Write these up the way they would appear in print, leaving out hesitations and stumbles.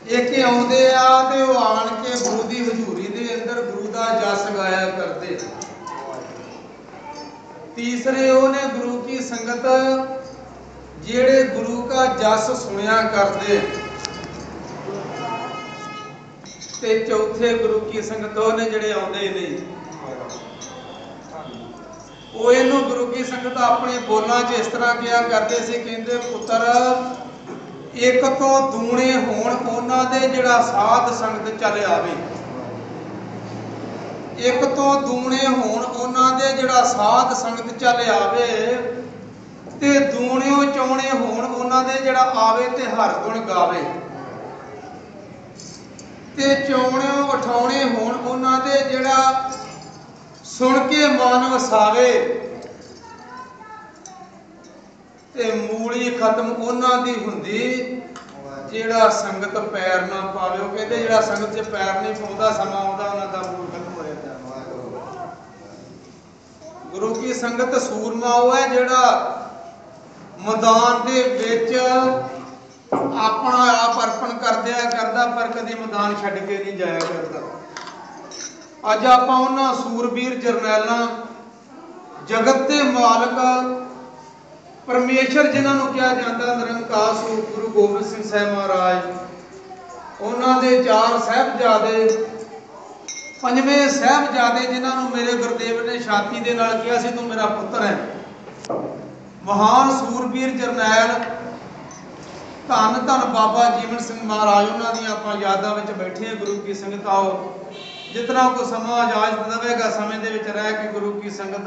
एक आउंदे आ ते वो आन के गुरु की हजूरी दे अंदर गुरु का जस गाया करते। तीसरे उन्हें गुरु की संगत जेड़े गुरु का जस सुनिया करते। ते चौथे गुरु की संगत ने जेड़े आउंदे नहीं वो इनू गुरु की संगत अपने बोलों च इस तरह किया करते सी, कहते पुत्र एक तो दूने होण उन्हां दे जिहड़ा साध संगत चल आवे। एक तो दूने होण उन्हां दे जिहड़ा साध संगत चल आवे ते दूणियों चौणे होण उन्हां दे जिहड़ा आवे ते हर गुण गावे। ते चौणियों उठाउणे होण उन्हां दे जिहड़ा सुन के मन वसावे ते मूली खत्म उन्हां दी हुंदी जिहड़ा संगत पैर ना पावे। वो कहते जिहड़ा संगत च पैर नहीं पाउंदा समा आउंदा उन्हां दा मूल खत्म हो जाता। गुरु की संगत सूरमा वो है जिहड़ा मैदान दे विच अपना आप अर्पण कर दिया करदा पर कदी मैदान छड्ड के नहीं जाया करदा। अज आपां उन्हां सूरबीर जरनैलां जगत के मालक परमेश्वर जिन्होंने कहा जाता निरंकार स्वरूप गुरु गोबिंद सिंह साहब महाराज उन्होंने चार साहबजादे पंजवें साहबजादे जिन्होंने मेरे गुरुदेव ने छाती के नाल कहा सी तू मेरा पुत्र है। महान सूरबीर जरनैल धन धन बाबा जीवन सिंह महाराज उन्होंने आप यादों में बैठे गुरु की संगत आओ जितना को समा इजाजत देगा समय के रह के गुरु की संगत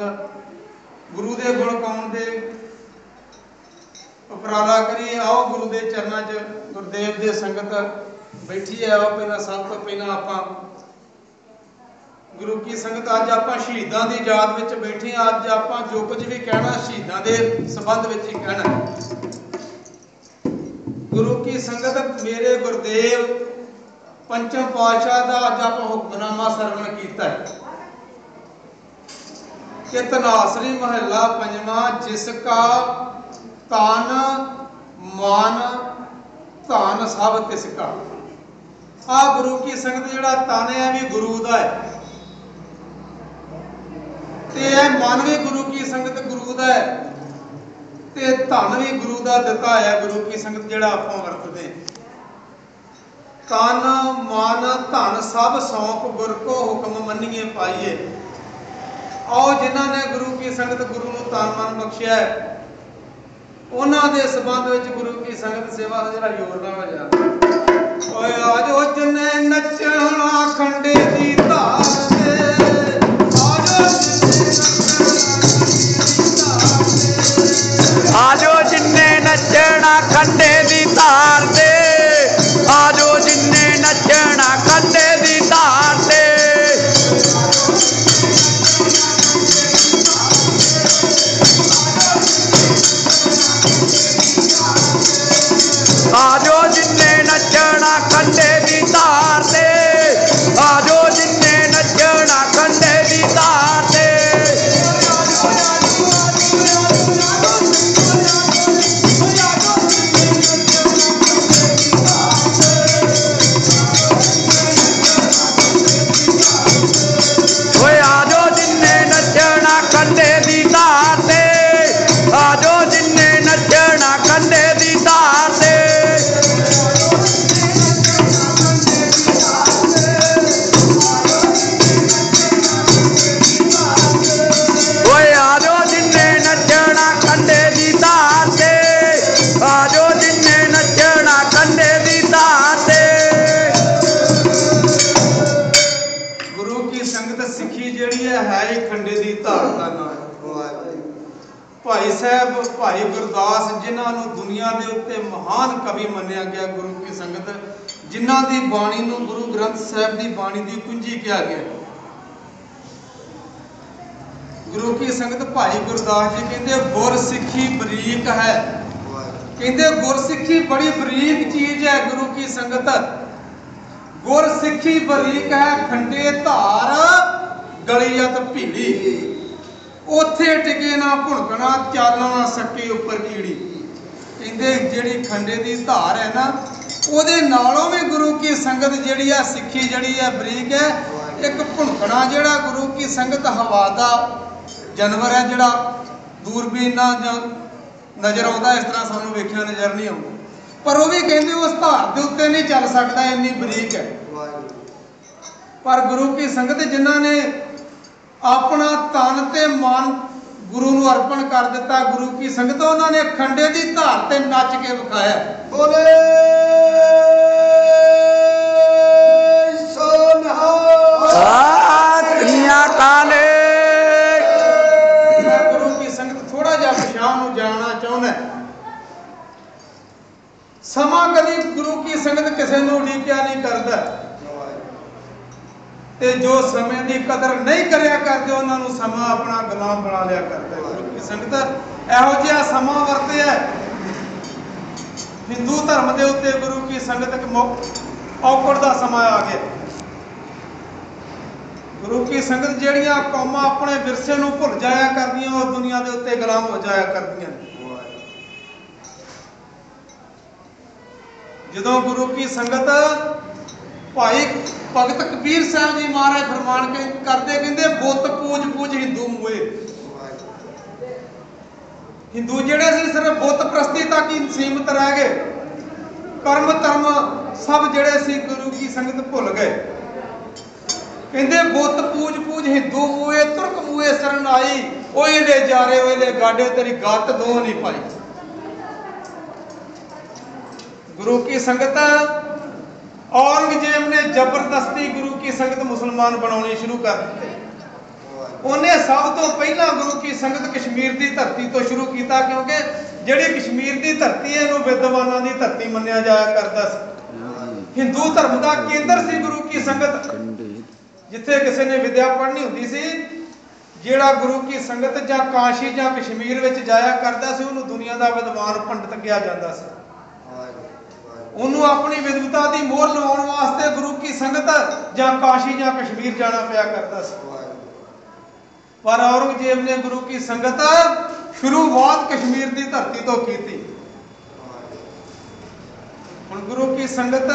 गुरु के गुण गाउण दे उपराला करिए। आओ गुरु के चरणों च गुरुदेव की संगत बैठी है। आओ पहला सब तो पहला आप गुरु की संगत अज आप शहीदों की याद में बैठे अज आप जो कुछ भी कहना शहीदों के संबंध में ही कहना। गुरु की संगत मेरे गुरुदेव पंचम पातशाह का अज आप हुक्मनामा सरवण किया कि धनासरी महला पंजवा जिसका तन मन धन सब तिसका। आ गुरु की संगत जिहड़ा तन है भी गुरु का है ते मन भी गुरु की संगत गुरु का है ते धन भी गुरु का दिता है। गुरु की संगत जिहड़ा आपां वरतदे तन मन धन सब सौंप गुर को हुक्म मन्निए पाइए। आओ जिन्हों ने गुरु की संगत गुरु को तन मन बख्शिया है उन्होंने संबंध में गुरु की संगत सेवा का जरा जोर ना हो जाए। आजो जिन्ने नचना खंडे की धार दे आजो जिन्ने नचना खंडे दी धार दे आजो जिन्ने नचना खंडे दी धार दे आजो जिन्ने नचना खंडे दी धार दे आजो जिन्ने नचना खंडे दी धार दे भाई साहब भाई गुरदास जिन्होंने दुनिया के उत्ते महान कवि मन्या गया। गुरु की संगत जिन्हों की बाणी को गुरु ग्रंथ साहब की बाणी की कुंजी कहा गया। गुरु की संगत भाई गुरदास जी कहते गुर सिक्खी बरीक है। कहते गुर सिक्खी बड़ी बरीक चीज है। गुरु की संगत गुर सिक्खी बरीक है खंडे धार गलियत भीड़ी उथे टिके ना भुणकना चल ना सके उपर कीड़ी। कहते जिहड़ी खंडे की धार है ना ਉਹਦੇ ਨਾਲੋਂ ਵੀ ਗੁਰੂ ਕੀ ਸੰਗਤ ਜਿਹੜੀ ਆ ਸਿੱਖੀ ਜਿਹੜੀ ਆ ਬਰੀਕ ਹੈ। ਇੱਕ ਭੁਣਕਣਾ ਜਿਹੜਾ ਗੁਰੂ ਕੀ ਸੰਗਤ ਹਵਾ ਦਾ ਜਾਨਵਰ ਹੈ, ਜਿਹੜਾ ਦੂਰਬੀਨ ਨਾਲ ਜਾਂ ਨਜ਼ਰ ਆਉਂਦਾ ਇਸ ਤਰ੍ਹਾਂ ਸਾਨੂੰ ਵੇਖਿਆ ਨਜ਼ਰ ਨਹੀਂ ਆਉਂਦਾ, ਪਰ ਉਹ ਵੀ ਕਹਿੰਦੇ ਉਸ ਧਾਰ ਦੇ ਉੱਤੇ ਨਹੀਂ ਚੱਲ ਸਕਦਾ, ਇੰਨੀ ਬਰੀਕ ਹੈ। ਪਰ ਗੁਰੂ ਕੀ ਸੰਗਤ ਜਿਨ੍ਹਾਂ ਨੇ ਆਪਣਾ ਤਨ ਤੇ ਮਨ ਗੁਰੂ ਨੂੰ ਅਰਪਣ ਕਰ ਦਿੱਤਾ, ਗੁਰੂ ਕੀ ਸੰਗਤ ਉਹਨਾਂ ਨੇ ਖੰਡੇ ਦੀ ਧਾਰ ਤੇ ਨੱਚ ਕੇ ਵਿਖਾਇਆ। ਬੋਲੇ ਗੁਰੂ ਕੀ ਸੰਗਤ ਥੋੜਾ ਜਿਹਾ ਪਛਾਣ ਨੂੰ ਜਾਣਨਾ ਚਾਹੁੰਦਾ। ਸਮਾਂ ਕਦੀ ਗੁਰੂ ਕੀ ਸੰਗਤ ਕਿਸੇ ਨੂੰ ਉਡੀਕਿਆ ਨਹੀਂ ਕਰਦਾ, ਤੇ ਜੋ ਸਮੇਂ ਦੀ ਕਦਰ ਨਹੀਂ ਕਰਿਆ ਕਰਦੇ ਉਹਨਾਂ ਨੂੰ ਸਮਾਂ ਆਪਣਾ ਗੁਲਾਮ ਬਣਾ ਲਿਆ ਕਰਦਾ। ਗੁਰੂ ਕੀ ਸੰਗਤ ਇਹੋ ਜਿਹਾ ਸਮਾਂ ਵਰਤਿਆ। ਹਿੰਦੂ ਧਰਮ ਦੇ ਉੱਤੇ ਗੁਰੂ ਕੀ ਸੰਗਤ ਇੱਕ ਔਕੜ ਦਾ ਸਮਾਂ ਆ ਗਿਆ। ਗੁਰੂ ਕੀ ਸੰਗਤ ਜਿਹੜੀਆਂ ਕੌਮਾਂ ਆਪਣੇ ਵਿਰਸੇ ਨੂੰ ਭੁੱਲ ਜਾਇਆ ਕਰਦੀਆਂ, ਉਹ ਦੁਨੀਆ ਦੇ ਉੱਤੇ ਗੁਲਾਮ ਹੋ ਜਾਇਆ ਕਰਦੀਆਂ। ਜਦੋਂ ਗੁਰੂ ਕੀ ਸੰਗਤ ਭਾਈ ਭਗਤ ਕਬੀਰ ਸਾਹਿਬ ਜੀ ਮਹਾਰਾਜ ਫਰਮਾਨ ਕਰਦੇ, ਕਹਿੰਦੇ ਬੁੱਤ ਪੂਜ ਪੂਜ ਹਿੰਦੂ ਮੂਏ। ਹਿੰਦੂ ਜਿਹੜੇ ਸੀ ਸਿਰਫ ਬੁੱਤ ਪ੍ਰਸਤੀ ਤੱਕ ਹੀ ਸੀਮਤ ਰਹਿ ਗਏ, ਕਰਮ ਧਰਮ ਸਭ ਜਿਹੜੇ ਸੀ ਗੁਰੂ ਕੀ ਸੰਗਤ ਭੁੱਲ ਗਏ। ਕਹਿੰਦੇ ਬੁੱਤ ਪੂਜ ਪੂਜ ਹਿੰਦੂ ਮੂਏ, ਤੁਰਕ ਮੂਏ ਸ਼ਰਨ ਆਈ, ਓਏ ਦੇ ਜਾਰੇ ਓਏ ਦੇ ਗਾਡੇ, ਤੇਰੀ ਗੱਤ ਦੋ ਨਹੀਂ ਪਾਈ। ਗੁਰੂ ਕੀ ਸੰਗਤ औरंगजेब ने जबरदस्ती गुरु की संगत मुसलमान बनाने शुरू कर दिते। उन्हें सब तो पहला गुरु की संगत कश्मीर की धरती तो शुरू किया, क्योंकि जिहड़ी कश्मीर की धरती है इहनूं विद्वानां की धरती मन्निया जाया करता सी। हिंदू धर्म का केंद्र सी गुरु की संगत, जिथे किसी ने विद्या पढ़नी होंदी सी, जिहड़ा गुरु की संगत जां काशी जां कश्मीर विच जाया करता सी, उहनूं दुनिया का विद्वान पंडित कहा जाता सी। उन्होंने अपनी विद्वता की मोहर लवाउण वास्ते गुरु की संगत जां काशी जां कश्मीर जाना पिया करता सी। पर औरंगजेब ने गुरु की संगत शुरुआत कश्मीर की धरती तो की थी। हुण गुरु की संगत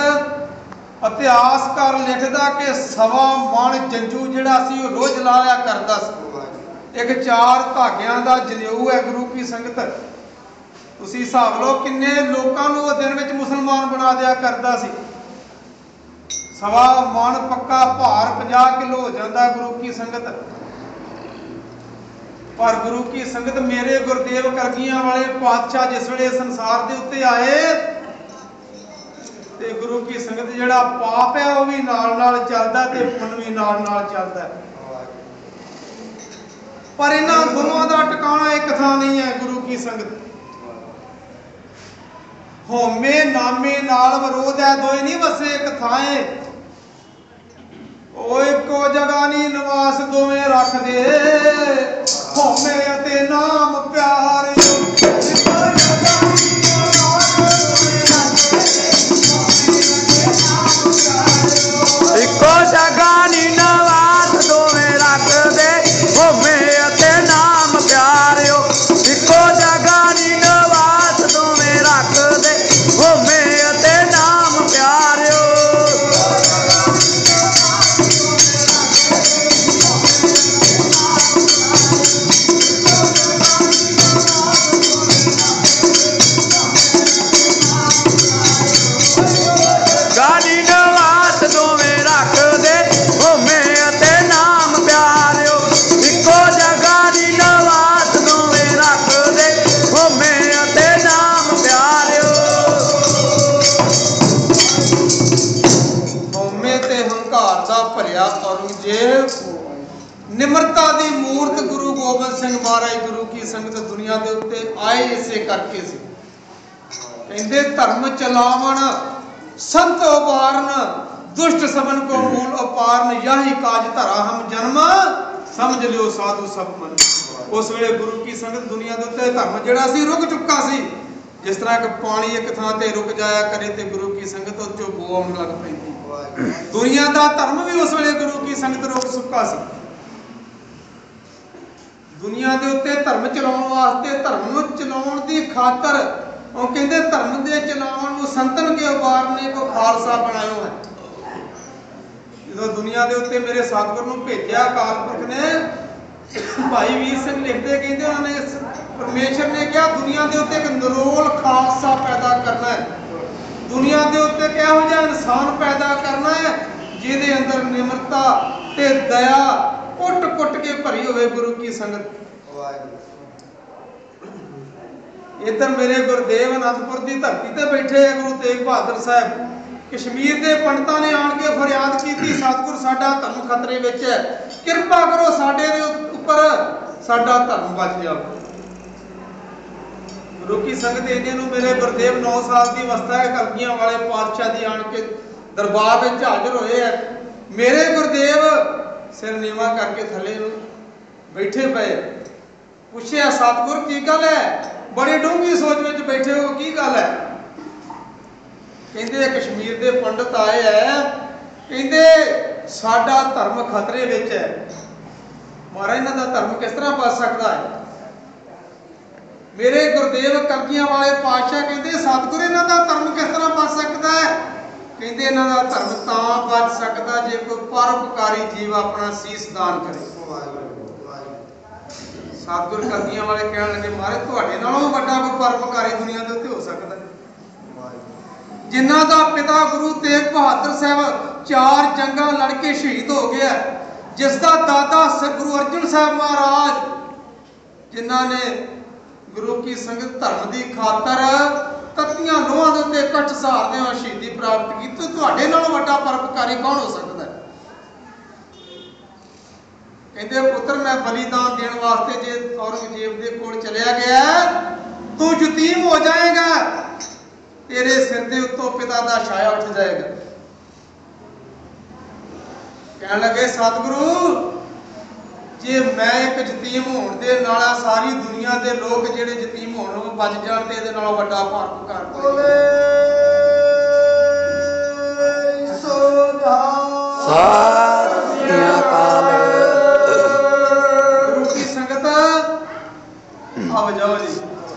इतिहासकार लिखदा कि सवा मन जंजू जिहड़ा सी रोज लाया करता सी। एक 4 धागियां दा जनेऊ है गुरु की संगत। ਤੁਸੀਂ ਹਿਸਾਬ ਲਓ ਕਿੰਨੇ ਲੋਕਾਂ ਨੂੰ ਉਹ ਦਿਨ ਵਿੱਚ ਮੁਸਲਮਾਨ ਬਣਾ ਦਿਆ ਕਰਦਾ ਸੀ। ਸਵਾ ਮਣ ਪੱਕਾ ਭਾਰ 50 ਕਿਲੋ ਹੋ ਜਾਂਦਾ ਗੁਰੂ ਕੀ ਸੰਗਤ। ਪਰ ਗੁਰੂ ਕੀ ਸੰਗਤ ਮੇਰੇ ਗੁਰਦੇਵ ਕਰਗੀਆਂ ਵਾਲੇ ਪਾਤਸ਼ਾਹ ਜਿਸ ਵੇਲੇ ਸੰਸਾਰ ਦੇ ਉੱਤੇ ਆਏ, ਤੇ ਗੁਰੂ ਕੀ ਸੰਗਤ ਜਿਹੜਾ ਪਾਪ ਹੈ ਉਹ ਵੀ ਨਾਲ ਨਾਲ ਚੱਲਦਾ ਤੇ ਪੁੰਨ ਵੀ ਨਾਲ ਨਾਲ ਚੱਲਦਾ। ਪਰ ਇਹਨਾਂ ਦੋਵਾਂ ਦਾ ਟਿਕਾਣਾ ਇੱਕ ਥਾਂ ਨਹੀਂ ਹੈ। ਗੁਰੂ ਕੀ ਸੰਗਤ ਹੋਮੇ ਨਾਮੇ ਨਾਲ ਵਿਰੋਧ ਹੈ, ਦੋਏ ਨਹੀਂ ਵਸੇ ਇੱਕ ਥਾਏ। ਉਹ ਇੱਕੋ ਜਗ੍ਹਾ ਨਹੀਂ ਨਿਵਾਸ ਦੋਵੇਂ ਰੱਖਦੇ, ਹੋਮੇ ਅਤੇ ਨਾਮ ਪਿਆਰ ਇੱਕੋ ਜਗ੍ਹਾ ਨਹੀਂ ਨਿਵਾਸ ਦੋਵੇਂ ਰੱਖਦੇ, ਹੋਮੇ ਅਤੇ ਨਾਮ ਪਿਆਰਿਓ। ਇੱਕੋ ਜਗ੍ਹਾ ਨਹੀਂ ਨਿਵਾਸ ਦੋਵੇਂ ਰੱਖਦੇ, ਹੋਮੇ ਅਤੇ ਨਾਮ ਪਿਆਰਿਓ। ਗਾਨੀ ਨਿਵਾਸ ਦੋਵੇਂ ਰੱਖਦੇ, ਹੋਮੇ ਅਤੇ ਨਾਮ ਪਿਆਰਿਓ। ਇੱਕੋ ਜਗ੍ਹਾ ਨਹੀਂ ਨਿਵਾਸ ਦੋਵੇਂ ਰੱਖਦੇ, ਹੋਮੇ ਅਤੇ ਨਾਮ ਪਿਆਰਿਓ। ਹਉਮੈ ਤੇ ਹੰਕਾਰ ਦਾ ਭਰਿਆ ਔਰੰਗਜ਼ੇਬ, ਨਿਮਰਤਾ ਦੀ ਮੂਰਤ ਗੁਰੂ ਗੋਬਿੰਦ ਸਿੰਘ ਮਹਾਰਾਜ ਗੁਰੂ ਕੀ ਸੰਗਤ ਦੁਨੀਆ ਦੇ ਉੱਤੇ ਆਏ ਇਸੇ ਕਰਕੇ ਸੀ। ਕਹਿੰਦੇ ਧਰਮ ਚਲਾਵਣ संत उबारन, दुष्ट सबन को मूल उपारन, यही काज धरा हम जन्म, समझ लियो साधु सब मन। उस वेले गुरु की संगत दुनिया के उत्ते धर्म जिहड़ा सी रुक चुका सी। जिस तरह कि पानी एक थां ते रुक जाया करे ते गुरु की संगत उस चों बो आउण लग पैंदी। दुनिया का धर्म भी उस वेले गुरु की संगत रुक चुका सी। दुनिया के उत्ते धर्म चलाउण वास्ते, धर्म नूं चलाउण दी खातर ਉਹ ਕਹਿੰਦੇ ਧਰਮ ਦੇ ਚਲਾਉਣ ਨੂੰ ਸੰਤਨ ਕੇ ਉਬਾਰਨੇ ਕੋ ਖਾਲਸਾ ਬਣਾਇਓ ਹੈ। ਜਦੋਂ ਦੁਨੀਆ ਦੇ ਉੱਤੇ ਮੇਰੇ ਸਤਿਗੁਰ ਨੂੰ ਭੇਜਿਆ ਅਕਾਲ ਪੁਰਖ ਨੇ, ਭਾਈ ਵੀਰ ਸਿੰਘ ਲਿਖਦੇ ਕਹਿੰਦੇ ਉਹਨਾਂ ਨੇ ਪਰਮੇਸ਼ਰ ਨੇ ਕਿਹਾ ਦੁਨੀਆ ਦੇ ਉੱਤੇ ਇੱਕ ਨਿਰੋਲ ਖਾਲਸਾ ਪੈਦਾ ਕਰਨਾ ਹੈ। ਦੁਨੀਆ ਦੇ ਉੱਤੇ ਕਿਹੋ ਜਿਹਾ ਇਨਸਾਨ ਪੈਦਾ ਕਰਨਾ ਹੈ ਜਿਹਦੇ ਅੰਦਰ ਨਿਮਰਤਾ ਤੇ ਦਇਆ ਕੁੱਟ-ਕੁੱਟ ਕੇ ਭਰੀ ਹੋਵੇ ਗੁਰੂ ਕੀ ਸੰਗਤ। ਇੱਧਰ ਮੇਰੇ ਗੁਰਦੇਵ ਅਨੰਦਪੁਰ ਦੀ ਧਰਤੀ ਤੇ ਬੈਠੇ ਆ ਗੁਰੂ ਤੇਗ ਬਹਾਦਰ ਸਾਹਿਬ। ਕਸ਼ਮੀਰ ਦੇ ਪੰਡਤਾਂ ਨੇ ਆਣ ਕੇ ਫਰਿਆਦ ਕੀਤੀ, ਸਤਿਗੁਰ ਸਾਡਾ ਧਰਮ ਖਤਰੇ ਵਿੱਚ ਹੈ, ਕਿਰਪਾ ਕਰੋ ਸਾਡੇ ਦੇ ਉੱਪਰ ਸਾਡਾ ਧਰਮ ਬਚ ਜਾਵੇ। ਗੁਰੂ ਕੀ ਸੰਗਤ ਇਹਨੇ ਨੂੰ ਮੇਰੇ ਗੁਰਦੇਵ 9 ਸਾਲ ਦੀ ਅਵਸਥਾ ਹੈ, ਕਲਗੀਆਂ ਵਾਲੇ ਪਾਤਸ਼ਾਹ ਦੀ ਆਣ ਕੇ ਦਰਬਾਰ ਵਿੱਚ ਹਾਜ਼ਰ ਹੋਏ ਆ। ਮੇਰੇ ਗੁਰਦੇਵ ਸਿਰ ਨੀਵਾ ਕਰਕੇ ਥੱਲੇ ਨੂੰ ਬੈਠੇ ਪਏ। ਪੁੱਛਿਆ ਸਤਿਗੁਰ ਕੀ ਗੱਲ ਹੈ, ਬੜੀ ਡੂੰਘੀ ਸੋਚ ਵਿੱਚ ਬੈਠੇ ਹੋ, ਕੀ ਗੱਲ ਹੈ? ਕਹਿੰਦੇ ਕਸ਼ਮੀਰ ਦੇ ਪੰਡਤ ਆਏ ਐ, ਕਹਿੰਦੇ ਸਾਡਾ ਧਰਮ ਖਤਰੇ ਵਿੱਚ ਹੈ। ਮਹਾਰਾਜ ਇਹਨਾਂ ਦਾ ਧਰਮ ਕਿਸ ਤਰ੍ਹਾਂ ਬਚ ਸਕਦਾ ਹੈ? ਮੇਰੇ ਗੁਰਦੇਵ ਕਲਗੀਆਂ ਵਾਲੇ ਪਾਤਸ਼ਾਹ ਕਹਿੰਦੇ ਸਤਿਗੁਰ ਇਹਨਾਂ ਦਾ ਧਰਮ ਕਿਸ ਤਰ੍ਹਾਂ ਬਚ ਸਕਦਾ ਹੈ? ਕਹਿੰਦੇ ਇਹਨਾਂ ਦਾ ਧਰਮ ਤਾਂ ਬਚ ਸਕਦਾ ਜੇ ਕੋਈ ਪਰਉਪਕਾਰੀ ਜੀਵ ਆਪਣਾ ਸੀਸ ਦਾਨ ਕਰੇ। ਸਤਿਗੁਰ ਕਲਗੀਆਂ ਵਾਲੇ ਕਹਿਣ ਲੱਗੇ ਮਹਾਰਾਜ ਤੁਹਾਡੇ ਨਾਲੋਂ ਵੱਡਾ ਕੋਈ ਪਰਉਪਕਾਰੀ ਦੁਨੀਆ ਦੇ ਉੱਤੇ ਹੋ ਸਕਦਾ? ਜਿਨ੍ਹਾਂ ਦਾ ਪਿਤਾ ਗੁਰੂ ਤੇਗ ਬਹਾਦਰ ਸਾਹਿਬ 4 ਜੰਗਾਂ ਲੜ ਕੇ ਸ਼ਹੀਦ ਹੋ ਗਿਆ, ਜਿਸ ਦਾ ਦਾਦਾ ਗੁਰੂ ਅਰਜਨ ਸਾਹਿਬ ਮਹਾਰਾਜ ਜਿਨ੍ਹਾਂ ਨੇ ਗੁਰੂ ਕੀ ਸੰਗਤ ਧਰਮ ਦੀ ਖਾਤਰ ਤਤੀਆਂ ਲੋਹਾਂ ਦੇ ਉੱਤੇ ਕੱਟ ਸਹਾਰਦੇ ਹੋ ਸ਼ਹੀਦੀ ਪ੍ਰਾਪਤ ਕੀਤੀ, ਤੁਹਾਡੇ ਨਾਲੋਂ ਵੱਡਾ ਪਰਉਪਕਾਰੀ ਕੌਣ ਹੋ ਸਕਦਾ? ਕਹਿੰਦੇ ਪੁੱਤਰ ਮੈਂ ਬਲੀਦਾਨ ਦੇਣ ਵਾਸਤੇ ਜੇ ਔਰੰਗਜ਼ੇਬ ਦੇ ਕੋਲ ਚਲਿਆ ਗਿਆ ਤੂੰ ਯਤੀਮ ਹੋ ਜਾਏਗਾ, ਤੇਰੇ ਸਿਰ ਦੇ ਉੱਤੋਂ ਪਿਤਾ ਦਾ ਛਾਇਆ ਉੱਠ ਜਾਏਗਾ। ਕਹਿਣ ਲੱਗੇ ਸਤਿਗੁਰੂ ਜੇ ਮੈਂ ਇੱਕ ਯਤੀਮ ਹੋਣ ਦੇ ਨਾਲ ਸਾਰੀ ਦੁਨੀਆ ਦੇ ਲੋਕ ਜਿਹੜੇ ਯਤੀਮ ਹੋਣ ਨੂੰ ਬਚ ਜਾਣ ਤੇ ਇਹਦੇ ਨਾਲੋਂ ਵੱਡਾ ਪਰਉਪਕਾਰ ਕੋਈ ਗੁਰੂ ਕੀ ਸੰਗਤ ਆਓ ਜਾਓ ਜੀ।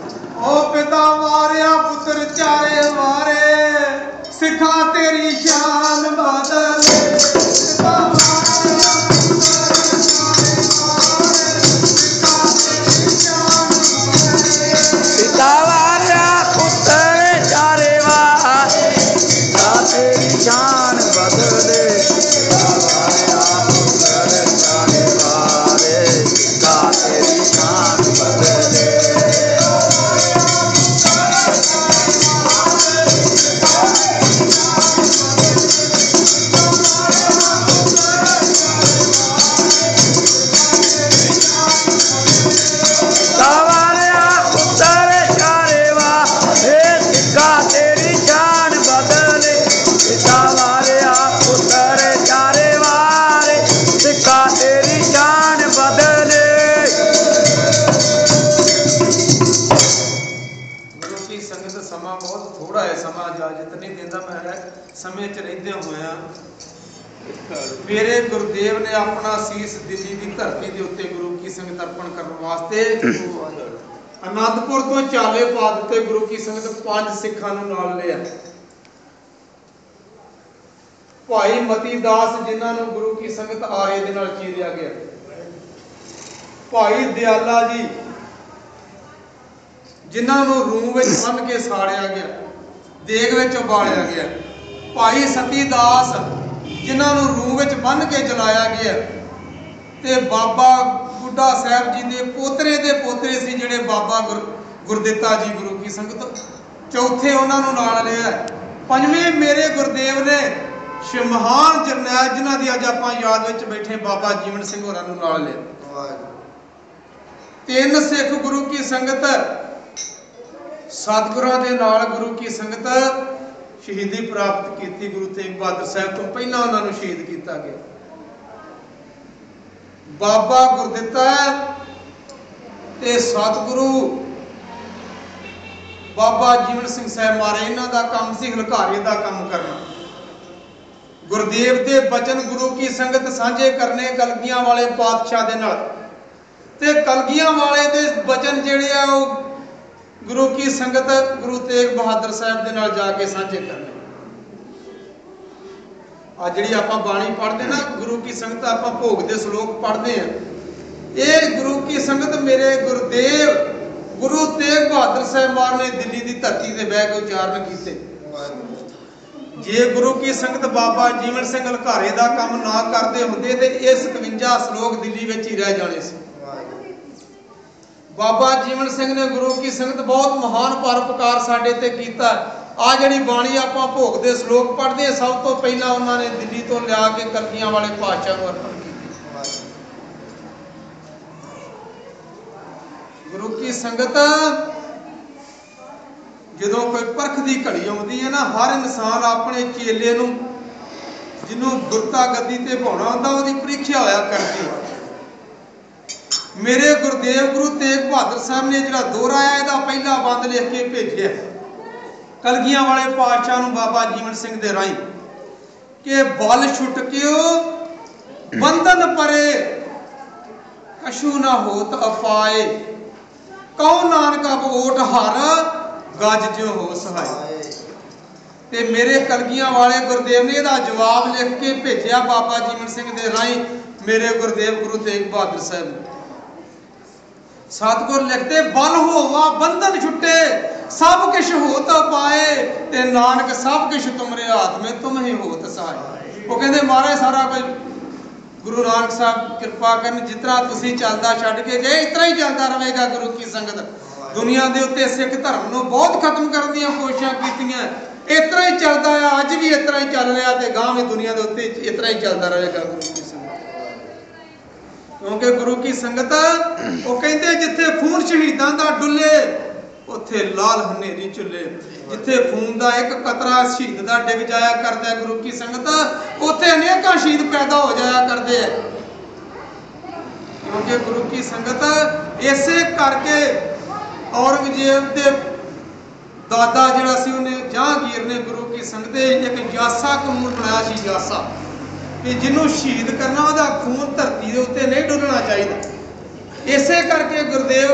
ਉਹ ਪਿਤਾ ਮਾਰਿਆ ਪੁੱਤਰ ਚਾਰੇ ਮਾਰੇ, ਸਿੱਖਾਂ ਤੇਰੀ ਸ਼ਾਨ ਬਦਲੇ। ਪਿਤਾ ਮਾਰਿਆ ਪੁੱਤਰ ਚਾਰੇ ਮਾਰੇ, ਸਿੱਖਾਂ ਤੇਰੀ ਸ਼ਾਨ ਬਦਲੇ। ਪਿਤਾ ਵਾਰਿਆ ਪੁੱਤਰ ਚਾਰੇ ਵਾਰੇ, ਪਿਤਾ ਤੇਰੀ ਸ਼ਾਨ ਬਦਲੇ। ਪਿਤਾ ਵਾਰਿਆ ਪੁੱਤਰ ਚਾਰੇ ਵਾਰੇ, ਪਿਤਾ ਤੇਰੀ ਸ਼ਾਨ ਬਦਲੇ। ਸਮੇਂ ਚ ਰਹਿੰਦੇ ਹੋਇਆ ਮੇਰੇ ਗੁਰਦੇਵ ਨੇ ਆਪਣਾ ਸੀਸ ਦਿੱਲੀ ਦੀ ਧਰਤੀ ਦੇ ਉੱਤੇ ਗੁਰੂ ਕੀ ਸੰਗਤ ਅਰਪਣ ਕਰਨ ਵਾਸਤੇ ਅਨੰਦਪੁਰ ਤੋਂ ਚਾਲੇ ਪਾ ਦਿੱਤੇ। ਗੁਰੂ ਕੀ ਸੰਗਤ 5 ਸਿੱਖਾਂ ਨੂੰ ਨਾਲ ਲਿਆ। ਭਾਈ ਮਤੀ ਦਾਸ ਜਿਨ੍ਹਾਂ ਨੂੰ ਗੁਰੂ ਕੀ ਸੰਗਤ ਆਰੇ ਦੇ ਨਾਲ ਚੀਰਿਆ ਗਿਆ, ਭਾਈ ਦਿਆਲਾ ਜੀ ਜਿਨ੍ਹਾਂ ਨੂੰ ਰੂੰ ਵਿੱਚ ਬੰਨ੍ਹ ਕੇ ਸਾੜਿਆ ਗਿਆ, ਦੇਗ ਵਿੱਚ ਉਬਾਲਿਆ ਗਿਆ, ਭਾਈ ਸਤੀ ਦਾਸ ਜਿਨ੍ਹਾਂ ਨੂੰ ਰੂੰ ਵਿੱਚ ਬੰਨ੍ਹ ਕੇ ਜਲਾਇਆ ਗਿਆ, ਤੇ ਬਾਬਾ ਬੁੱਢਾ ਸਾਹਿਬ ਜੀ ਦੇ ਪੋਤਰੇ ਸੀ ਜਿਹੜੇ ਬਾਬਾ ਗੁਰਦਿੱਤਾ ਜੀ ਗੁਰੂ ਕੀ ਸੰਗਤ, ਚੌਥੇ ਉਹਨਾਂ ਨੂੰ ਨਾਲ ਲਿਆ। 5ਵੇਂ ਮੇਰੇ ਗੁਰਦੇਵ ਨੇ ਮਹਾਨ ਜਰਨੈਲ ਜਿਨ੍ਹਾਂ ਦੀ ਅੱਜ ਆਪਾਂ ਯਾਦ ਵਿੱਚ ਬੈਠੇ ਬਾਬਾ ਜੀਵਨ ਸਿੰਘ ਹੋਰਾਂ ਨੂੰ ਨਾਲ ਲਿਆ। 3 ਸਿੱਖ ਗੁਰੂ ਕੀ ਸੰਗਤ ਸਤਿਗੁਰਾਂ ਦੇ ਨਾਲ ਗੁਰੂ ਕੀ ਸੰਗਤ ਸ਼ਹੀਦੀ ਪ੍ਰਾਪਤ ਕੀਤੀ। ਗੁਰੂ ਤੇਗ ਬਹਾਦਰ ਸਾਹਿਬ ਤੋਂ ਪਹਿਲਾਂ ਉਹਨਾਂ ਨੂੰ ਸ਼ਹੀਦ ਕੀਤਾ ਗਿਆ। ਬਾਬਾ ਗੁਰਦਿੱਤਾ ਤੇ ਸਤਿਗੁਰੂ ਬਾਬਾ ਜੀਵਨ ਸਿੰਘ ਸਾਹਿਬ ਮਹਾਰਾਜ, ਇਹਨਾਂ ਦਾ ਕੰਮ ਸੀ ਹਲਕਾਰੇ ਦਾ ਕੰਮ ਕਰਨਾ। ਗੁਰਦੇਵ ਦੇ ਬਚਨ ਗੁਰੂ ਕੀ ਸੰਗਤ ਸਾਂਝੇ ਕਰਨੇ ਕਲਗੀਆਂ ਵਾਲੇ ਪਾਤਸ਼ਾਹ ਦੇ ਨਾਲ, ਤੇ ਕਲਗੀਆਂ ਵਾਲੇ ਦੇ ਬਚਨ ਜਿਹੜੇ ਆ ਉਹ ਗੁਰੂ ਕੀ ਸੰਗਤ ਗੁਰੂ ਤੇਗ ਬਹਾਦਰ ਸਾਹਿਬ ਦੇ ਨਾਲ ਜਾ ਕੇ ਸਾਂਝੇ ਕਰਨੇ। ਆ ਜਿਹੜੀ ਆਪਾਂ ਬਾਣੀ ਪੜ੍ਹਦੇ ਨਾ ਗੁਰੂ ਕੀ ਸੰਗਤ, ਆਪਾਂ ਭੋਗ ਦੇ ਸ਼ਲੋਕ ਪੜ੍ਹਦੇ ਆ, ਇਹ ਗੁਰੂ ਕੀ ਸੰਗਤ ਮੇਰੇ ਗੁਰਦੇਵ ਗੁਰੂ ਤੇਗ ਬਹਾਦਰ ਸਾਹਿਬ ਮਹਾਰਾਜ ਨੇ ਦਿੱਲੀ ਦੀ ਧਰਤੀ ਤੇ ਬਹਿ ਕੇ ਉਚਾਰਨ ਕੀਤੇ। ਜੇ ਗੁਰੂ ਕੀ ਸੰਗਤ ਬਾਬਾ ਜੀਵਨ ਸਿੰਘ ਹਲਕਾਰੇ ਦਾ ਕੰਮ ਨਾ ਕਰਦੇ ਹੁੰਦੇ ਤੇ ਇਹ 57 ਸ਼ਲੋਕ ਦਿੱਲੀ ਵਿੱਚ ਹੀ ਰਹਿ ਜਾਣੇ ਸੀ। ਬਾਬਾ ਜੀਵਨ ਸਿੰਘ ਨੇ ਗੁਰੂ ਕੀ ਸੰਗਤ ਬਹੁਤ ਮਹਾਨ ਪਰਉਪਕਾਰ ਸਾਡੇ ਤੇ ਕੀਤਾ। ਆ ਜਿਹੜੀ ਬਾਣੀ ਆਪਾਂ ਭੋਗ ਦੇ ਸ਼ਲੋਕ ਪੜ੍ਹਦੇ ਆ, ਸਭ ਤੋਂ ਪਹਿਲਾਂ ਉਹਨਾਂ ਨੇ ਦਿੱਲੀ ਤੋਂ ਲਿਆ ਕੇ ਕਲਗੀਆਂ ਵਾਲੇ ਪਾਤਸ਼ਾਹ ਨੂੰ ਅਰਪਣ ਕੀਤੀ। ਗੁਰੂ ਕੀ ਸੰਗਤ ਜਦੋਂ ਕੋਈ ਪਰਖ ਦੀ ਘੜੀ ਆਉਂਦੀ ਹੈ ਨਾ, ਹਰ ਇਨਸਾਨ ਆਪਣੇ ਚੇਲੇ ਨੂੰ ਜਿਹਨੂੰ ਗੁਰਤਾ ਗੱਦੀ ਤੇ ਭਾਉਣਾ ਹੁੰਦਾ ਉਹਦੀ ਪ੍ਰੀਖਿਆ ਹੋਇਆ ਕਰਦੀ ਹੈ। ਮੇਰੇ ਗੁਰਦੇਵ ਗੁਰੂ ਤੇਗ ਬਹਾਦਰ ਸਾਹਿਬ ਨੇ ਜਿਹੜਾ ਦੋਹਰਾ ਹੈ ਇਹਦਾ ਪਹਿਲਾ ਬੰਦ ਲਿਖ ਕੇ ਭੇਜਿਆ ਕਲਗੀਆਂ ਵਾਲੇ ਪਾਤਸ਼ਾਹ ਨੂੰ ਬਾਬਾ ਜੀਵਨ ਸਿੰਘ ਦੇ ਰਾਹੀਂ ਕਿ ਬਲ ਛੁਟਕਿਓ ਬੰਧਨ ਪਰੇ ਕਛੂ ਨਾ ਹੋਤ ਅਫਾਏ ਕਉ ਨਾਨਕ ਅਬ ਓਟ ਹਰ ਗੱਜ ਜਿਉ ਹੋ ਸਹਾਏ। ਤੇ ਮੇਰੇ ਕਲਗੀਆਂ ਵਾਲੇ ਗੁਰਦੇਵ ਨੇ ਇਹਦਾ ਜਵਾਬ ਲਿਖ ਕੇ ਭੇਜਿਆ ਬਾਬਾ ਜੀਵਨ ਸਿੰਘ ਦੇ ਰਾਹੀਂ ਮੇਰੇ ਗੁਰਦੇਵ ਗੁਰੂ ਤੇਗ ਬਹਾਦਰ ਸਾਹਿਬ ਨੂੰ। ਸਤਿਗੁਰ ਲਿਖਦੇ ਬਲ ਹੋਵਾ ਬੰਧਨ ਛੁੱਟੇ ਸਭ ਕਿਛ ਹੋਤ ਪਾਏ ਤੇ ਨਾਨਕ ਸਭ ਕਿਛ ਤੁਮਰੇ ਹਾਥ ਮੇ ਤੁਮ ਹੀ ਹੋਤ ਸਹਾਏ। ਉਹ ਕਹਿੰਦੇ ਮਹਾਰਾਜ ਸਾਰਾ ਕੁਝ ਗੁਰੂ ਨਾਨਕ ਸਾਹਿਬ ਕਿਰਪਾ ਕਰਨ, ਜਿਸ ਤਰ੍ਹਾਂ ਤੁਸੀਂ ਚੱਲਦਾ ਛੱਡ ਕੇ ਗਏ ਇਸ ਤਰ੍ਹਾਂ ਹੀ ਚੱਲਦਾ ਰਹੇਗਾ। ਗੁਰੂ ਕੀ ਸੰਗਤ ਦੁਨੀਆ ਦੇ ਉੱਤੇ ਸਿੱਖ ਧਰਮ ਨੂੰ ਬਹੁਤ ਖਤਮ ਕਰਨ ਦੀਆਂ ਕੋਸ਼ਿਸ਼ਾਂ ਕੀਤੀਆਂ, ਇਸ ਤਰ੍ਹਾਂ ਹੀ ਚੱਲਦਾ ਆ, ਅੱਜ ਵੀ ਇਸ ਤਰ੍ਹਾਂ ਹੀ ਚੱਲ ਰਿਹਾ ਤੇ ਗਾਂ ਵੀ ਦੁਨੀਆ ਦੇ ਉੱਤੇ ਇਸ ਤਰ੍ਹਾਂ ਹੀ ਚੱਲਦਾ ਰਹੇਗਾ ਗੁਰੂ ਕੀ ਸੰਗਤ। ਕਿਉਂਕਿ ਗੁਰੂ ਕੀ ਸੰਗਤ ਉਹ ਕਹਿੰਦੇ ਜਿੱਥੇ ਖੂਨ ਸ਼ਹੀਦਾਂ ਦਾ ਡੁੱਲੇ ਉੱਥੇ ਲਾਲ ਹਨੇਰੀ ਚੁੱਲੇ। ਜਿੱਥੇ ਖੂਨ ਦਾ ਇੱਕ ਕਤਰਾ ਸ਼ਹੀਦ ਦਾ ਡਿੱਗ ਜਾਇਆ ਕਰਦਾ ਗੁਰੂ ਕੀ ਸੰਗਤ, ਉੱਥੇ ਅਨੇਕਾਂ ਸ਼ਹੀਦ ਪੈਦਾ ਹੋ ਜਾਇਆ ਕਰਦੇ ਆ। ਕਿਉਂਕਿ ਗੁਰੂ ਕੀ ਸੰਗਤ ਇਸੇ ਕਰਕੇ ਔਰੰਗਜ਼ੇਬ ਦੇ ਦਾਦਾ ਜਿਹੜਾ ਸੀ ਉਹਨੇ ਜਹਾਂਗੀਰ ਨੇ ਗੁਰੂ ਕੀ ਸੰਗਤ ਦੇ ਇੱਕ ਜਾਸਾ ਕਾਨੂੰਨ ਬਣਾਇਆ ਸੀ, ਜਾਸਾ ਕਿ ਜਿਹਨੂੰ ਸ਼ਹੀਦ ਕਰਨਾ ਉਹਦਾ ਖੂਨ ਧਰਤੀ ਦੇ ਉੱਤੇ ਨਹੀਂ ਡੁੱਲਣਾ ਚਾਹੀਦਾ। ਇਸੇ ਕਰਕੇ ਗੁਰਦੇਵ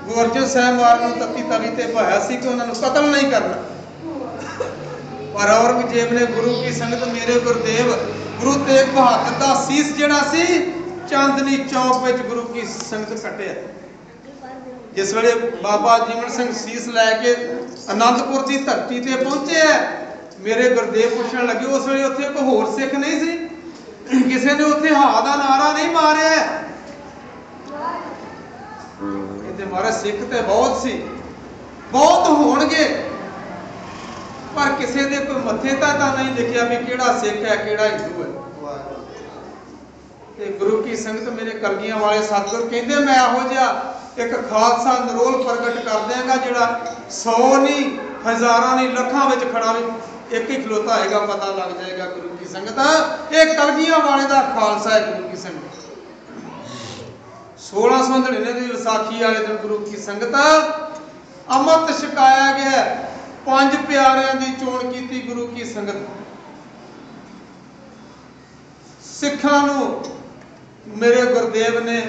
ਗੋਰਜਨ ਸਾਹਿਬ ਮਹਾਰਾਜ ਨੂੰ ਤੱਤੀ ਤਵੀ ਤੇ ਭਾਇਆ ਸੀ ਕਿ ਉਹਨਾਂ ਨੂੰ ਕਤਲ ਨਹੀਂ ਕਰਨਾ। ਪਰ ਔਰੰਗਜ਼ੇਬ ਨੇ ਗੁਰੂ ਕੀ ਸੰਗਤ ਮੇਰੇ ਗੁਰਦੇਵ ਗੁਰੂ ਤੇਗ ਬਹਾਦਰ ਦਾ ਸੀਸ ਜਿਹੜਾ ਸੀ ਚਾਂਦਨੀ ਚੌਕ ਵਿੱਚ ਗੁਰੂ ਕੀ ਸੰਗਤ ਕੱਟਿਆ। ਜਿਸ ਵੇਲੇ ਬਾਬਾ ਜੀਵਨ ਸਿੰਘ ਸੀਸ ਲੈ ਕੇ ਆਨੰਦਪੁਰ ਦੀ ਧਰਤੀ ਤੇ ਪਹੁੰਚੇ ਮੇਰੇ ਗੁਰਦੇਵ ਪੁੱਛਣ ਲੱਗੇ, ਉਸ ਵੇਲੇ ਉੱਥੇ ਕੋਈ ਹੋਰ ਸਿੱਖ ਨਹੀਂ ਸੀ, ਕਿਸੇ ਨੇ ਉੱਥੇ ਹਾ ਦਾ ਨਾਰਾ ਨਹੀਂ ਮਾਰਿਆ। ਕਹਿੰਦੇ ਮਹਾਰਾਜ ਸਿੱਖ ਤੇ ਬਹੁਤ ਸੀ, ਬਹੁਤ ਹੋਣਗੇ, ਪਰ ਕਿਸੇ ਦੇ ਕੋਈ ਮੱਥੇ ਤਾਂ ਨਹੀਂ ਲਿਖਿਆ ਵੀ ਕਿਹੜਾ ਸਿੱਖ ਹੈ ਕਿਹੜਾ ਹਿੰਦੂ ਹੈ। ਤੇ ਗੁਰੂ ਕੀ ਸੰਗਤ ਮੇਰੇ ਕਲਗੀਆਂ ਵਾਲੇ ਸਤਿਗੁਰ ਕਹਿੰਦੇ ਮੈਂ ਇਹੋ ਜਿਹਾ ਇੱਕ ਖਾਲਸਾ ਨਰੋਲ ਪ੍ਰਗਟ ਕਰ ਦਿਆਂਗਾ ਜਿਹੜਾ 100 ਨਹੀਂ ਹਜ਼ਾਰਾਂ ਨਹੀਂ ਲੱਖਾਂ ਵਿੱਚ ਖੜਾ ਵੀ ਇੱਕ ਹੀ ਖਲੋਤਾ ਹੋਏਗਾ, ਪਤਾ ਲੱਗ ਜਾਏਗਾ ਗੁਰੂ ਕੀ ਸੰਗਤ ਇਹ ਕਲਗੀਆਂ ਵਾਲੇ ਦਾ ਖਾਲਸਾ ਹੈ। ਗੁਰੂ ਕੀ ਸੰਗਤ 1699 ਦੀ ਵਿਸਾਖੀ ਵਾਲੇ ਦਿਨ ਗੁਰੂ ਕੀ ਸੰਗਤ ਅੰਮ੍ਰਿਤ ਛਕਾਇਆ ਗਿਆ। 5 ਪਿਆਰਿਆਂ ਦੀ ਚੋਣ ਕੀਤੀ ਗੁਰੂ ਕੀ ਸੰਗਤ। ਸਿੱਖਾਂ ਨੂੰ ਮੇਰੇ ਗੁਰਦੇਵ ਨੇ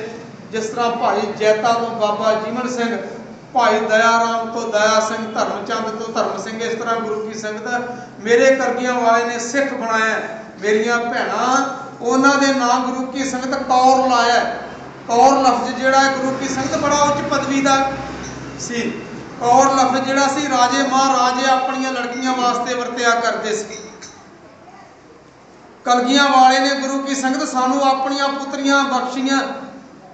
ਜਿਸ ਤਰ੍ਹਾਂ ਭਾਈ ਜੈਤਾ ਤੋਂ ਬਾਬਾ ਜੀਵਨ ਸਿੰਘ, ਭਾਈ ਦਇਆ ਰਾਮ ਤੋਂ ਦਇਆ ਸਿੰਘ, ਧਰਮਚੰਦ ਤੋਂ ਧਰਮ ਸਿੰਘ, ਇਸ ਤਰ੍ਹਾਂ ਗੁਰੂ ਕੀ ਸੰਗਤ ਮੇਰੇ ਕਲਗੀਆਂ ਵਾਲੇ ਨੇ ਸਿੱਖ ਬਣਾਇਆ। ਮੇਰੀਆਂ ਭੈਣਾਂ ਉਹਨਾਂ ਦੇ ਨਾਮ ਗੁਰੂ ਕੀ ਸੰਗਤ ਕੌਰ ਲਾਇਆ। ਕੌਰ ਲਫ਼ਜ਼ ਜਿਹੜਾ ਹੈ ਗੁਰੂ ਕੀ ਸੰਗਤ ਬੜਾ ਉੱਚ ਪਦਵੀ ਦਾ ਸੀ। ਕੌਰ ਲਫ਼ਜ਼ ਜਿਹੜਾ ਸੀ ਰਾਜੇ ਮਹਾਰਾਜੇ ਆਪਣੀਆਂ ਲੜਕੀਆਂ ਵਾਸਤੇ ਵਰਤਿਆ ਕਰਦੇ ਸੀ। ਕਲਗੀਆਂ ਵਾਲੇ ਨੇ ਗੁਰੂ ਕੀ ਸੰਗਤ ਸਾਨੂੰ ਆਪਣੀਆਂ ਪੁੱਤਰੀਆਂ ਬਖਸ਼ੀਆਂ,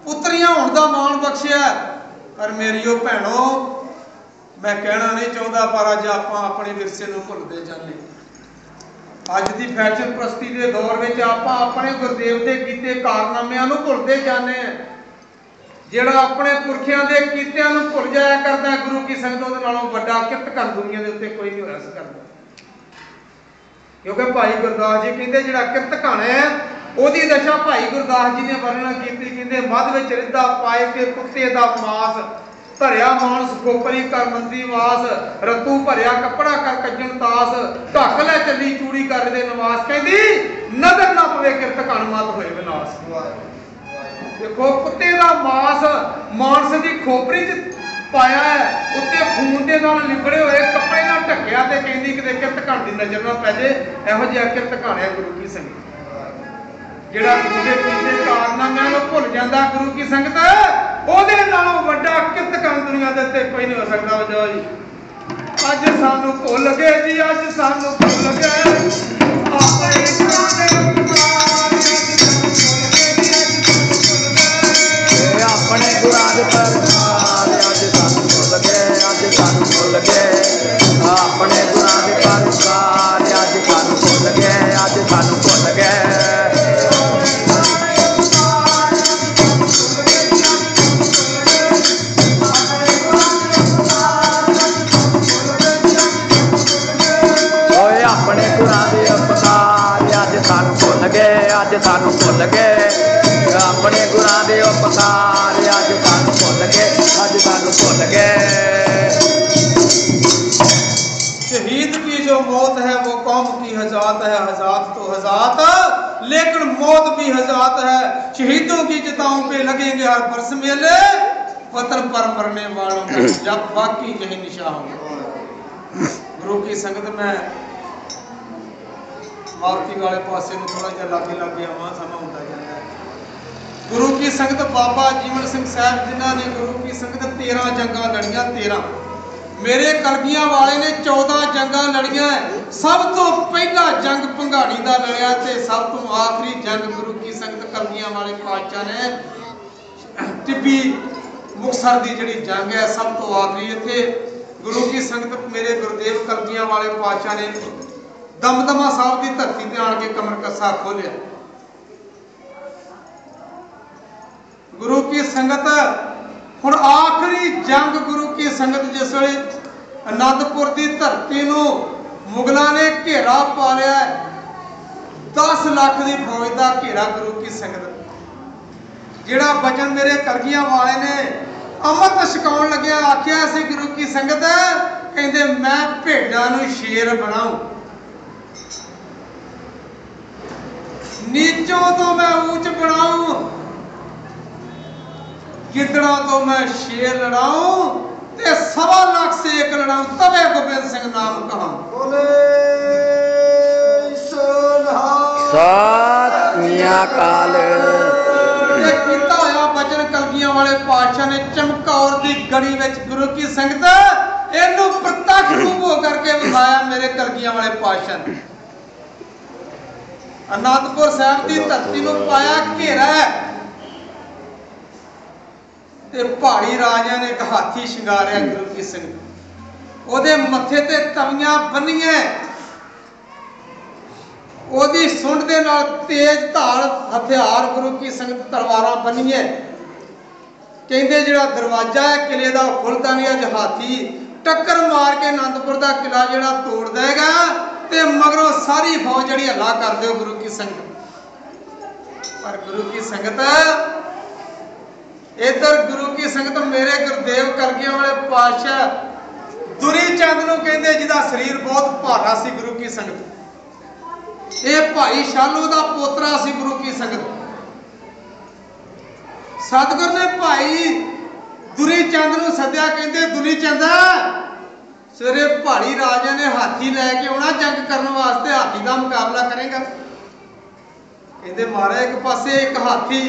ਪੁੱਤਰੀਆਂ ਹੋਣ ਦਾ ਮਾਣ ਬਖਸ਼ਿਆ। ਪਰ ਮੇਰੀਓ ਭੈਣੋ ਮੈਂ ਕਹਿਣਾ ਨਹੀਂ ਚਾਹੁੰਦਾ, ਪਰ ਅੱਜ ਆਪਾਂ ਆਪਣੇ ਵਿਰਸੇ ਨੂੰ ਭੁੱਲਦੇ ਜਾਂਦੇ। ਅੱਜ ਦੀ ਫੈਸ਼ਨ ਪ੍ਰਸਤੀ ਦੇ ਦੌਰ ਵਿੱਚ ਆਪਾਂ ਆਪਣੇ ਗੁਰਦੇਵ ਦੇ ਕੀਤੇ ਕਾਰਨਾਮਿਆਂ ਨੂੰ ਭੁੱਲਦੇ ਜਾਂਦੇ ਆ। ਜਿਹੜਾ ਆਪਣੇ ਪੁਰਖਿਆਂ ਦੇ ਕੀਤਿਆਂ ਨੂੰ ਭੁੱਲ ਜਾਇਆ ਕਰਦਾ ਗੁਰੂ ਕੀ ਸੰਗਤ, ਉਹਦੇ ਨਾਲੋਂ ਵੱਡਾ ਕਿਰਤਕਰ ਦੁਨੀਆ ਦੇ ਉੱਤੇ ਕੋਈ ਨਹੀਂ ਹੋਇਆ ਸਕਦਾ। ਕਿਉਂਕਿ ਭਾਈ ਗੁਰਦਾਸ ਜੀ ਕਹਿੰਦੇ ਜਿਹੜਾ ਕਿਰਤਕਣ ਹੈ ਉਹਦੀ ਦਸ਼ਾ ਭਾਈ ਗੁਰਦਾਸ ਜੀ ਨੇ ਵਰਣਨ ਕੀਤੀ। ਕਹਿੰਦੇ ਮੱਧ ਵਿੱਚ ਰਿੱਧਾ ਪਾਏ ਕੇ ਕੁੱਤੇ ਦਾ ਮਾਸ, ਧਰਿਆ ਮਾਨਸ ਖੋਪਰੀ ਕਰ ਮੰਦੀ ਵਾਸ, ਰਤੂ ਭਰਿਆ ਕੱਪੜਾ ਕਰ ਕੱਜਣ ਤਾਸ, ਢੱਕ ਲੈ ਚੱਲੀ ਚੂੜੀ ਕਰ ਦੇ ਨਿਵਾਸ। ਕਹਿੰਦੀ ਨਜ਼ਰ ਨਾ ਪਵੇ ਕਿਰਤਕਣ ਮਤ ਹੋਏ ਵਿਨਾਸ਼। ਦੇਖੋ ਕੁੱਤੇ ਦਾ ਮਾਸ ਮਾਨਸ ਦੀ ਖੋਪਰੀ 'ਚ ਪਾਇਆ ਹੈ, ਉੱਤੇ ਖੂਨ ਦੇ ਨਾਲ ਲਿਬੜੇ ਹੋਏ ਕੱਪੜੇ ਨਾਲ ਢੱਕਿਆ ਤੇ ਕਹਿੰਦੀ ਕਿਤੇ ਕਿਰਤ ਘਣ ਦੀ ਨਜ਼ਰ ਨਾ ਪੈ ਜੇ। ਇਹੋ ਜਿਹਾ ਕਿਰਤ ਘਾਣਿਆ ਗੁਰੂ ਕੀ ਸੰਗਤ। ਜਿਹੜਾ ਗੁਰੂ ਦੇ ਕੀਤੇ ਕਾਰਨਾਮਿਆਂ ਨੂੰ ਭੁੱਲ ਜਾਂਦਾ ਗੁਰੂ ਕੀ ਸੰਗਤ, ਉਹਦੇ ਨਾਲੋਂ ਵੱਡਾ ਕਿਰਤ ਘਣ ਦੁਨੀਆ ਦੇ ਉੱਤੇ ਕੋਈ ਨਹੀਂ ਹੋ ਸਕਦਾ। ਵਜੋ ਜੀ ਅੱਜ ਸਾਨੂੰ ਭੁੱਲ ਗਏ ਜੀ, ਅੱਜ ਸਾਨੂੰ ਭੁੱਲ ਗਏ ਆਪਣੇ ਗੁਰਾਂ ਦੇ ਆਪਣੇ ਗੁਰਾਂ ਦੇ ਪ੍ਰਸਾਦ ਅੱਜ ਸਾਨੂੰ ਭੁੱਲ ਗਏ, ਅੱਜ ਸਾਨੂੰ ਭੁੱਲ ਗਏ। ਆਪਣੇ ਗੁਰਾਂ ਦੇ ਪ੍ਰਸਾਦ ਅੱਜ ਸਾਨੂੰ ਭੁੱਲ ਗਏ, ਅੱਜ ਸਾਨੂੰ ਭੁੱਲ ਗਏ। ਓਏ ਆਪਣੇ ਗੁਰਾਂ ਦੇ ਉਪਕਾਰ ਅੱਜ ਸਾਨੂੰ ਭੁੱਲ ਗਏ, ਅੱਜ ਸਾਨੂੰ ਭੁੱਲ ਗਏ। ਆਪਣੇ ਗੁਰਾਂ ਦੇ ਉਪਕਾਰ ਅੱਜ ਸਾਨੂੰ ਭੁੱਲ ਗਏ, ਅੱਜ ਸਾਨੂੰ ਭੁੱਲ गए। शहीद की जो मौत है वो कौम की हजात है, हजात तो हजात लेकिन मौत भी हजात है। शहीदों की चिताओं पे लगेंगे हर बरस मेले, वतन पर मरने वालों का जब बाकी यही निशा होंगे। गुरु की संगत में मारुति वाले पासे में थोड़ा जिहा लागे लागे आवां समा होता जाता है। गुरु की संगत बाबा जीवन सिंह साहब जिन्होंने गुरु की संगत 13 जंगा लड़ियां, 13 मेरे कलगियां वाले ने 14 जंगा लड़ियां। सब तो पहला जंग भंगाणी का लड़िया ते सब तो आखिरी जंग गुरु की संगत कलगियां वाले पातशाह ने टिब्बी मुक्तसर की जिहड़ी जंग है सब तो आखिरी। इत्थे गुरु की संगत मेरे गुरुदेव कलगियां वाले पातशाह ने दमदमा साहब की धरती ते आण के कमर कस्सा खोलिया। गुरु की संगत हुण आखिरी जंग गुरु की संगत जिस वे आनंदपुर की धरती नूं मुगलों ने घेरा पा लिया, 10 लाख की फौज का घेरा गुरु की संगत। जिहड़ा बचन मेरे कलगियां वाले ने अमृत छकाउण लग्या आख्या सी गुरु की संगत, कहंदे मैं भेडां नूं शेर बनाऊं, नीचों तो मैं ऊंच बनाऊं, गिदड़ा तो मैं शेर लड़ाऊं, ते 1.25 लाख से एक लड़ाऊं, तबे गोबिंद सिंह नाम कहूं। बोले सत मियां काल। कीता होया बचन कलगियां वाले पातशाह ने चमकौर दी गड़ी विच गुरु की संगत इहनूं प्रत्यक्ष रूप हो करके विखाया मेरे कलगियां वाले पातशाह ने। आनंदपुर साहब की धरती नूं पाया घेरा ते पहाड़ी राजा ने एक हाथी शिंगारिया गुरु की संगत, ओदे मत्थे ते तवियां बन्नियां, ओदी सुंड दे नाल तेज धार हथियार गुरु की संगत तलवारां बन्नियां। कहंदे जिहड़ा दरवाजा है किले दा खुलदा नहीं, अज हाथी टक्कर मार के आनंदपुर दा किला जिहड़ा तोड़ देगा ते मगरों सारी फौज जिहड़ी हल्ला कर दे गुरु की संगत। पर गुरु की संगत इधर गुरु की संगत मेरे गुरुदेव कलगियां वाले पातशाह दुरी चंद नूं कहंदे जिहदा शरीर बहुत भारा सी गुरु की संगत। ये भाई शालू दा पोतरा सी गुरु की संगत। सतगुर ने भाई दुरी चंद नूं सद्या, कहंदे दुरी चंदा सवेरे पहाड़ी राजा ने हाथी लैके आउणा जंग करने वास्ते, हाथी का मुकाबला करेगा। कहंदे महाराज एक पासे एक हाथी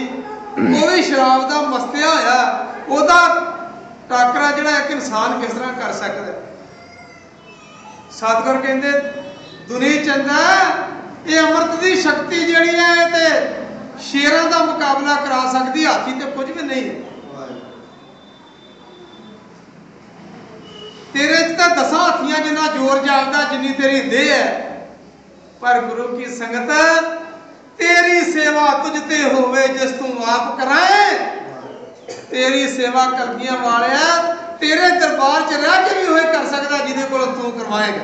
वो भी शराब का मस्तिया होया, ओदा टाकरा जिहड़ा एक इंसान किस तरह कर सकता। सतगुर कहंदे दुनी चंदा ये अमृत की शक्ति जिहड़ी है ते शेरां का मुकाबला करा सकती, हाथी तो कुछ भी नहीं। तेरे तो 10 हाथियां जिन्ना जोर जागदा जिन्नी तेरी देह है, पर गुरु की संगत तेरी सेवा तुझते होवे जिस तू आप कराए। तेरी सेवा कलगियां वालिया तेरे दरबार च रह के भी वही कर सकता जिहदे कोल तू करवाएगा।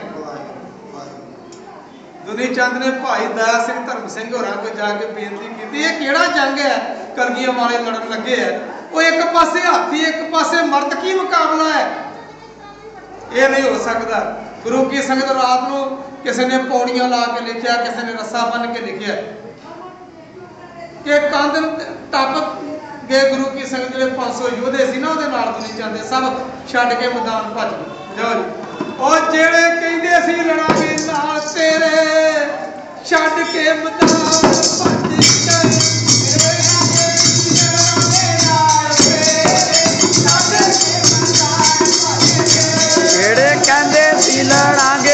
दुनी चंद ने भाई दया सिंह धर्म सिंह होरां को जाके बेनती की, ये केड़ा जंग है कलगियां वाले लड़न लगे है, वो एक पासे हाथी एक पासे मर्द की मुकाबला है, ये नहीं हो सकता। गुरु की संगत रात को किसी ने पौड़ियां ला के लिखा, किसी ने रस्सा बन के लिखा कि कंध टप ਗਏ ਗੁਰੂ ਕੀ ਸੰਗਤ ਜਿਹੜੇ 500 ਯੋਧੇ ਸੀ ਨਾ ਉਹਦੇ ਨਾਲ ਤੁਸੀਂ ਜਾਂਦੇ ਸਭ ਛੱਡ ਕੇ ਮੈਦਾਨ ਭੱਜ ਗਏ। ਜਾਓ ਜੀ ਉਹ ਜਿਹੜੇ ਕਹਿੰਦੇ ਸੀ ਲੜਾਂਗੇ ਨਾਲ ਤੇਰੇ ਛੱਡ ਕੇ ਮੈਦਾਨ ਭੱਜ ਗਏ। ਜਿਹੜੇ ਕਹਿੰਦੇ ਸੀ ਲੜਾਂਗੇ